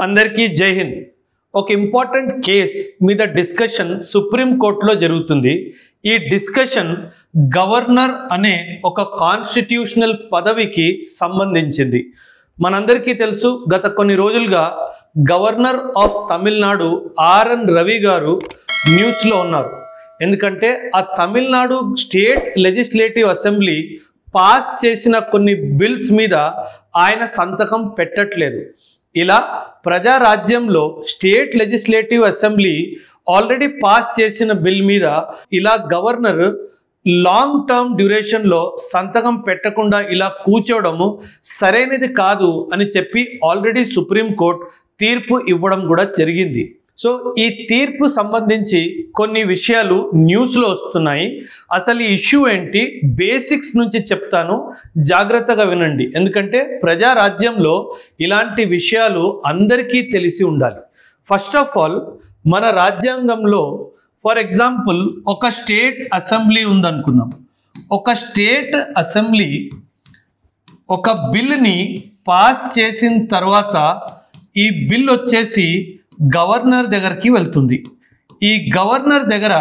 అందరికీ జై హింద్. ఒక ఇంపార్టెంట్ కేస్ మీద డిస్కషన్ సుప్రీం కోర్టులో జరుగుతుంది. ఈ డిస్కషన్ గవర్నర్ అనే ఒక కాన్స్టిట్యూషనల్ పదవికి సంబంధించింది. మనందరికీ తెలుసు, గత కొన్ని రోజులుగా governor of Tamil Nadu R N Ravi garu న్యూస్లో ఉన్నారు. ఎందుకంటే ఆ Tamil Nadu state legislative assembly pass చేసిన కొన్ని బిల్స్ మీద ఆయన సంతకం పెట్టట్లేదు. ఇలా ప్రజారాజ్యంలో state legislative assembly already pass చేసిన బిల్ మీద ఇలా గవర్నర్ లాంగ్ టర్మ్ డ్యూరేషన్లో సంతకం పెట్టకుండా ఇలా కూర్చోవడము సరైనది కాదు అని చెప్పి ఆల్రెడీ సుప్రీంకోర్టు తీర్పు ఇవ్వడం కూడా జరిగింది. సో ఈ తీర్పు సంబంధించి కొన్ని విషయాలు న్యూస్లో వస్తున్నాయి. అసలు ఈ ఇష్యూ ఏంటి, బేసిక్స్ నుంచి చెప్తాను, జాగ్రత్తగా వినండి. ఎందుకంటే ప్రజారాజ్యంలో ఇలాంటి విషయాలు అందరికీ తెలిసి ఉండాలి. ఫస్ట్ ఆఫ్ ఆల్, మన రాజ్యాంగంలో ఫర్ ఎగ్జాంపుల్ ఒక స్టేట్ అసెంబ్లీ ఉందనుకుందాం. ఒక స్టేట్ అసెంబ్లీ ఒక బిల్ని పాస్ చేసిన తర్వాత ఈ బిల్ వచ్చేసి గవర్నర్ దగ్గరికి వెళ్తుంది. ఈ గవర్నర్ దగ్గర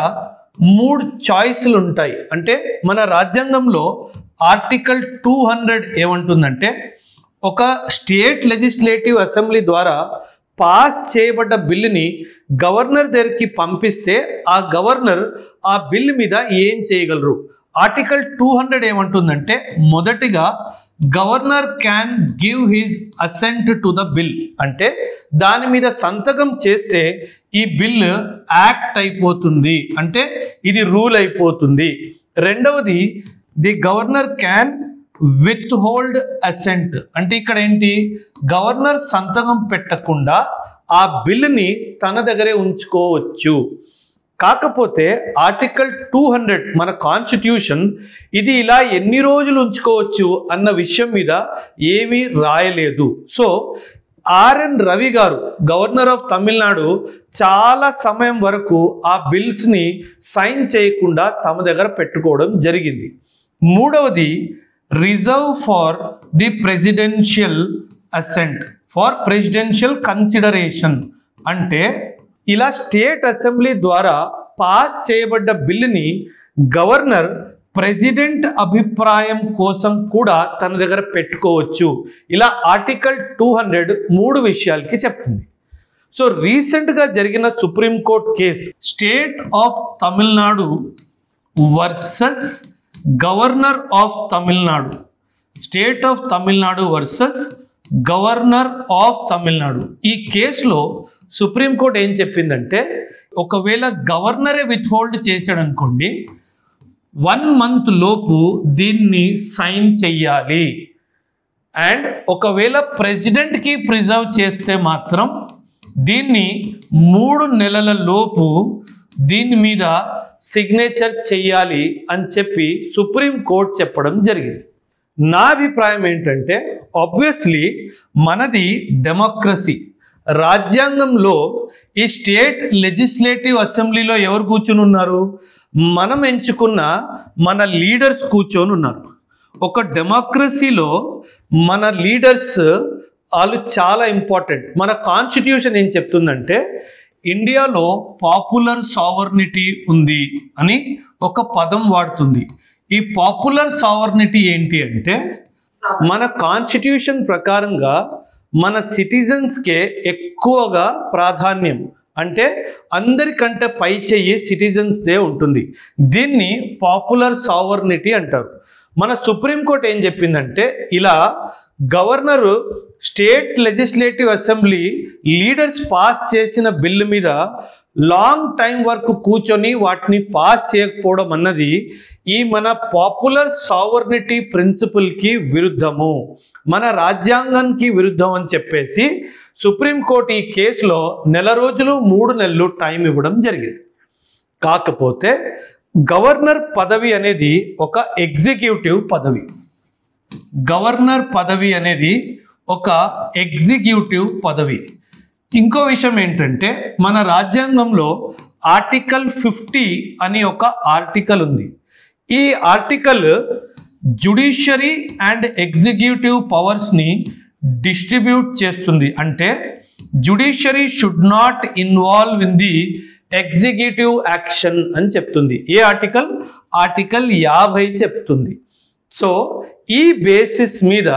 3 చాయిస్లు ఉంటాయి. అంటే మన రాజ్యాంగంలో ఆర్టికల్ 200 ఏమంటుందంటే, ఒక స్టేట్ లెజిస్లేటివ్ అసెంబ్లీ ద్వారా పాస్ చేయబడ్డ బిల్లుని గవర్నర్ దగ్గరికి పంపిస్తే ఆ గవర్నర్ ఆ బిల్ మీద ఏం చేయగలరు. ఆర్టికల్ 200 ఏమంటుందంటే, మొదటిగా governor can give his assent to the bill, అంటే దాని మీద సంతకం చేస్తే ఈ బిల్ యాక్ట్ అయిపోతుంది, అంటే ఇది రూల్ అయిపోతుంది. రెండవది, the governor can withhold assent, అంటే ఇక్కడ ఏంటి, గవర్నర్ సంతకం పెట్టకుండా ఆ బిల్లుని తన దగ్గరే ఉంచుకోవచ్చు. కాకపోతే ఆర్టికల్ 200 మన కాన్స్టిట్యూషన్ ఇది ఇలా ఎన్ని రోజులు ఉంచుకోవచ్చు అన్న విషయం మీద ఏమీ రాయలేదు. సో ఆర్ఎన్ రవి గారు, గవర్నర్ ఆఫ్ తమిళనాడు, చాలా సమయం వరకు ఆ బిల్స్ని సైన్ చేయకుండా తమ దగ్గర పెట్టుకోవడం జరిగింది. మూడవది, reserve for the presidential assent for presidential consideration, అంటే ఇలా స్టేట్ అసెంబ్లీ ద్వారా పాస్ చేయబడ్డ బిల్లుని గవర్నర్ ప్రెసిడెంట్ అభిప్రాయం కోసం కూడా తన దగ్గర పెట్టుకోవచ్చు. ఇలా ఆర్టికల్ 200 3 విషయాలకి చెప్తుంది. సో రీసెంట్గా జరిగిన supreme court case state of Tamil Nadu versus governor of Tamil Nadu, state of Tamil Nadu versus governor of Tamil Nadu. ఈ కేసులో సుప్రీంకోర్టు ఏం చెప్పిందంటే, ఒకవేళ గవర్నరే విత్హోల్డ్ చేశాడు అనుకోండి, 1 month లోపు దీన్ని సైన్ చెయ్యాలి. అండ్ ఒకవేళ ప్రెసిడెంట్కి ప్రిజర్వ్ చేస్తే మాత్రం దీన్ని 3 నెలల లోపు దీని మీద సిగ్నేచర్ చెయ్యాలి అని చెప్పి సుప్రీంకోర్టు చెప్పడం జరిగింది. నా అభిప్రాయం ఏంటంటే, ఆబ్వియస్లీ మనది డెమోక్రసీ. రాజ్యాంగంలో ఈ స్టేట్ లెజిస్లేటివ్ అసెంబ్లీలో ఎవరు కూర్చొని ఉన్నారు, మనం ఎంచుకున్న మన లీడర్స్ కూర్చొని ఉన్నారు. ఒక డెమోక్రసీలో మన లీడర్స్ వాళ్ళు చాలా ఇంపార్టెంట్. మన కాన్స్టిట్యూషన్ ఏం చెప్తుందంటే, ఇండియాలో పాపులర్ సావర్నిటీ ఉంది అని ఒక పదం వాడుతుంది. ఈ పాపులర్ సావర్నిటీ ఏంటి అంటే, మన కాన్స్టిట్యూషన్ ప్రకారంగా మన సిటిజన్స్కే ఎక్కువగా ప్రాధాన్యం, అంటే అందరికంటే పై చెయ్యి సిటిజన్స్దే ఉంటుంది. దీన్ని పాపులర్ సావర్నిటీ అంటారు. మన సుప్రీంకోర్టు ఏం చెప్పిందంటే, ఇలా governor state legislative assembly leaders pass చేసిన బిల్లు మీద లాంగ్ టైం వరకు కూర్చొని వాటిని పాస్ చేయకపోవడం అన్నది ఈ మన పాపులర్ సావర్నిటీ ప్రిన్సిపల్కి విరుద్ధము, మన రాజ్యాంగానికి విరుద్ధం అని చెప్పేసి సుప్రీంకోర్టు ఈ కేసులో 1 రోజులు 3 నెలలు టైం ఇవ్వడం జరిగింది. కాకపోతే గవర్నర్ పదవి అనేది ఒక ఎగ్జిక్యూటివ్ పదవి. గవర్నర్ పదవి అనేది ఒక ఎగ్జిక్యూటివ్ పదవి. ఇంకో విషయం ఏంటంటే, మన రాజ్యాంగంలో ఆర్టికల్ 50 అని ఒక ఆర్టికల్ ఉంది. ఈ ఆర్టికల్ జ్యుడిషియరీ అండ్ ఎగ్జిక్యూటివ్ పవర్స్ని డిస్ట్రిబ్యూట్ చేస్తుంది. అంటే judiciary should not involve in the executive action అని చెప్తుంది. ఏ ఆర్టికల్? ఆర్టికల్ 50 చెప్తుంది. సో ఈ బేసిస్ మీద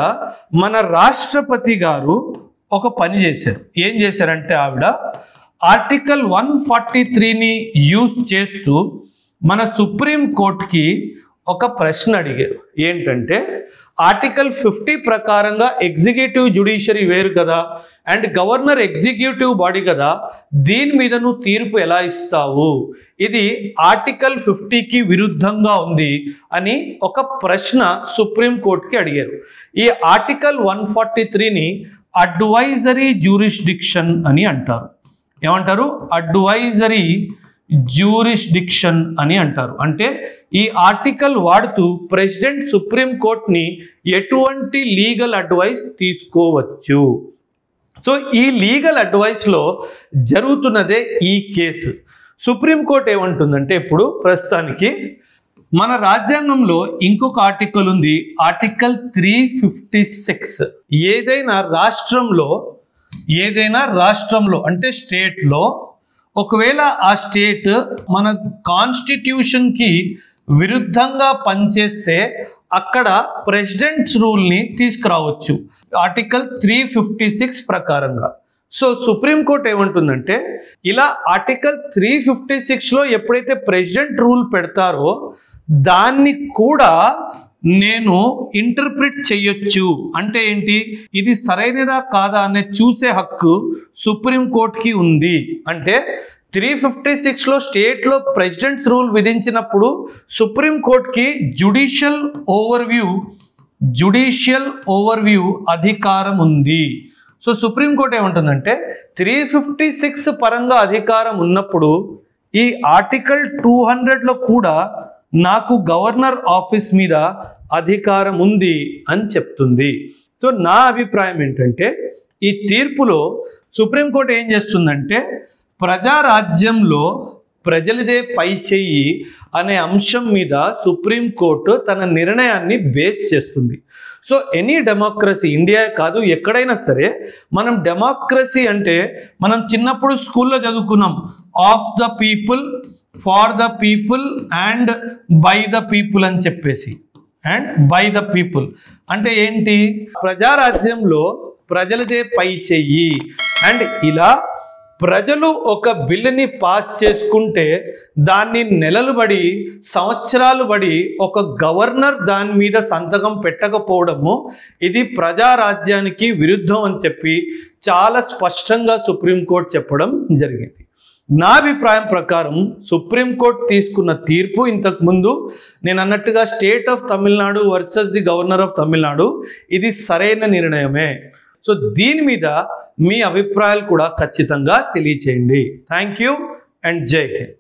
మన రాష్ట్రపతి గారు ఒక పని చేశారు. ఏం చేశారంటే ఆవిడ ఆర్టికల్ 143ని యూజ్ చేస్తూ మన సుప్రీం కోర్టుకి ఒక ప్రశ్న అడిగారు. ఏంటంటే ఆర్టికల్ 50 ప్రకారంగా ఎగ్జిక్యూటివ్ జ్యుడిషియరీ వేరు కదా, అండ్ గవర్నర్ ఎగ్జిక్యూటివ్ బాడీ కదా, దీని మీద నువ్వు తీర్పు ఎలా ఇస్తావు, ఇది ఆర్టికల్ 50కి విరుద్ధంగా ఉంది అని ఒక ప్రశ్న సుప్రీం కోర్టుకి అడిగారు. ఈ ఆర్టికల్ 143ని అడ్వైజరీ జ్యూరిస్డిక్షన్ అని అంటారు. ఏమంటారు? అడ్వైజరీ జ్యూరిస్డిక్షన్ అని అంటారు. అంటే ఈ ఆర్టికల్ వాడుతూ ప్రెసిడెంట్ సుప్రీం కోర్టుని ఎటువంటి లీగల్ అడ్వైస్ తీసుకోవచ్చు. సో ఈ లీగల్ అడ్వైస్లో జరుగుతున్నదే ఈ కేసు. సుప్రీంకోర్టు ఏమంటుందంటే ఇప్పుడు ప్రస్తుతానికి మన రాజ్యాంగంలో ఇంకొక ఆర్టికల్ ఉంది, ఆర్టికల్ 356. ఏదైనా రాష్ట్రంలో అంటే స్టేట్లో ఒకవేళ ఆ స్టేట్ మన కాన్స్టిట్యూషన్కి విరుద్ధంగా పనిచేస్తే అక్కడ ప్రెసిడెంట్స్ రూల్ని తీసుకురావచ్చు ఆర్టికల్ 356 ప్రకారంగా. సో సుప్రీంకోర్టు ఏమంటుందంటే ఇలా ఆర్టికల్ 356లో ఎప్పుడైతే ప్రెసిడెంట్ రూల్ పెడతారో దాన్ని కూడా నేను ఇంటర్ప్రిట్ చేయొచ్చు. అంటే ఏంటి? ఇది సరైనదా కాదా అనే చూసే హక్కు సుప్రీంకోర్టుకి ఉంది. అంటే 356లో స్టేట్లో ప్రెసిడెంట్స్ రూల్ విధించినప్పుడు సుప్రీంకోర్టుకి జ్యుడిషియల్ ఓవర్వ్యూ అధికారం ఉంది. సో సుప్రీంకోర్టు ఏమంటుందంటే 356 పరంగా అధికారం ఉన్నప్పుడు ఈ ఆర్టికల్ 200లో కూడా నాకు గవర్నర్ ఆఫీస్ మీద అధికారం ఉంది అని చెప్తుంది. సో నా అభిప్రాయం ఏంటంటే ఈ తీర్పులో సుప్రీంకోర్టు ఏం చేస్తుందంటే ప్రజారాజ్యంలో ప్రజలదే పై చెయ్యి అనే అంశం మీద సుప్రీంకోర్టు తన నిర్ణయాన్ని బేస్ చేస్తుంది. సో ఎనీ డెమోక్రసీ, ఇండియా కాదు ఎక్కడైనా సరే, మనం డెమోక్రసీ అంటే మనం చిన్నప్పుడు స్కూల్లో చదువుకున్నాం, of the people, for the people and by the people అని చెప్పేసి. అండ్ బై ద పీపుల్ అంటే ఏంటి? ప్రజారాజ్యంలో ప్రజలదే పై చెయ్యి. అండ్ ఇలా ప్రజలు ఒక బిల్లుని పాస్ చేసుకుంటే దాన్ని నెలలు బడి, సంవత్సరాలు బడి ఒక గవర్నర్ దాని మీద సంతకం పెట్టకపోవడము ఇది ప్రజారాజ్యానికి విరుద్ధం అని చెప్పి చాలా స్పష్టంగా సుప్రీంకోర్టు చెప్పడం జరిగింది. నా అభిప్రాయం ప్రకారం సుప్రీంకోర్టు తీసుకున్న తీర్పు ఇంతకుముందు నేను అన్నట్టుగా state of Tamil Nadu versus the governor of Tamil Nadu ఇది సరైన నిర్ణయమే. సో దీని మీద మీ అభిప్రాయాలు కూడా ఖచ్చితంగా తెలియచేయండి. థ్యాంక్ యూ అండ్ జై హింద్.